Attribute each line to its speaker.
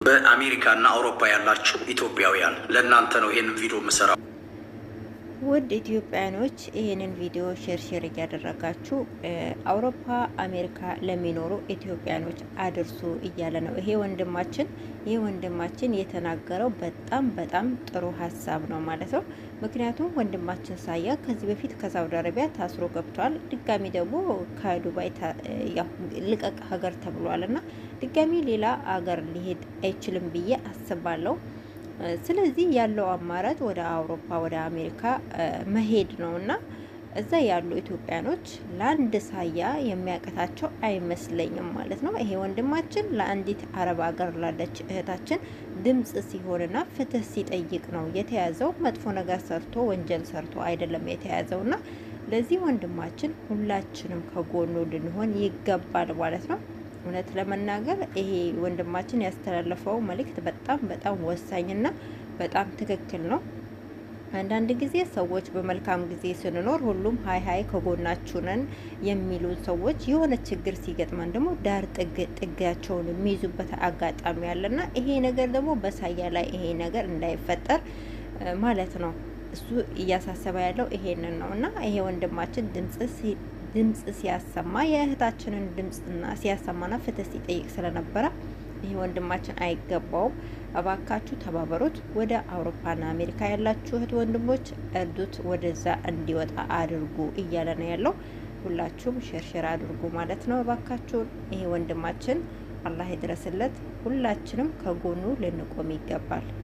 Speaker 1: በአሜሪካና አውሮፓ ያላችሁ ኢትዮጵያውያን ለእናንተ ነው ይሄንን ቪዲዮ የምሰራው።
Speaker 2: ውድ ኢትዮጵያኖች ይህንን ቪዲዮ ሼር እያደረጋችሁ አውሮፓ አሜሪካ ለሚኖሩ ኢትዮጵያኖች አድርሱ እያለ ነው። ይሄ ወንድማችን የተናገረው በጣም ጥሩ ሀሳብ ነው ማለት ነው። ምክንያቱም ወንድማችን ሳያ ከዚህ በፊት ከሳውዲ አረቢያ ታስሮ ገብቷል። ድጋሚ ደግሞ ከዱባይ ልቀቅ ሀገር ተብሏል እና ድጋሚ ሌላ ሀገር ሊሄድ አይችልም ብዬ አስባለሁ። ስለዚህ ያለው አማራጭ ወደ አውሮፓ ወደ አሜሪካ መሄድ ነውና እዛ ያሉ ኢትዮጵያኖች ለአንድ ሳያ የሚያቀታቸው አይመስለኝም ማለት ነው። ይሄ ወንድማችን ለአንዲት አረብ ሀገር ላለች እህታችን ድምጽ ሲሆንና ፍትህ ሲጠይቅ ነው የተያዘው። መጥፎ ነገር ሰርቶ ወንጀል ሰርቶ አይደለም የተያዘውና ለዚህ ወንድማችን ሁላችንም ከጎኑ ልንሆን ይገባል ማለት ነው። እውነት ለመናገር ይሄ ወንድማችን ያስተላለፈው መልእክት በጣም ወሳኝና በጣም ትክክል ነው። አንዳንድ ጊዜ ሰዎች በመልካም ጊዜ ስንኖር ሁሉም ሀይ ከጎናችሁ ነን የሚሉ ሰዎች የሆነ ችግር ሲገጥመን ደግሞ ዳር ጥጋቸውን የሚይዙበት አጋጣሚ አለና ይሄ ነገር ደግሞ በሳያ ላይ ይሄ ነገር እንዳይፈጠር ማለት ነው እሱ እያሳሰበ ያለው ይሄንን ነው እና ይሄ ወንድማችን ድምጽ ሲያሰማ የእህታችንን ድምጽና ሲያሰማና ፍትህ ሲጠይቅ ስለነበረ ይሄ ወንድማችን አይገባውም። እባካችሁ ተባበሩት። ወደ አውሮፓና አሜሪካ ያላችሁ እህት ወንድሞች እርዱት፣ ወደዛ እንዲወጣ አድርጉ እያለ ነው ያለው። ሁላችሁም ሼር አድርጉ ማለት ነው እባካችሁ። ይሄ ወንድማችን አላህ ይድረስለት። ሁላችንም ከጎኑ ልንቆም ይገባል።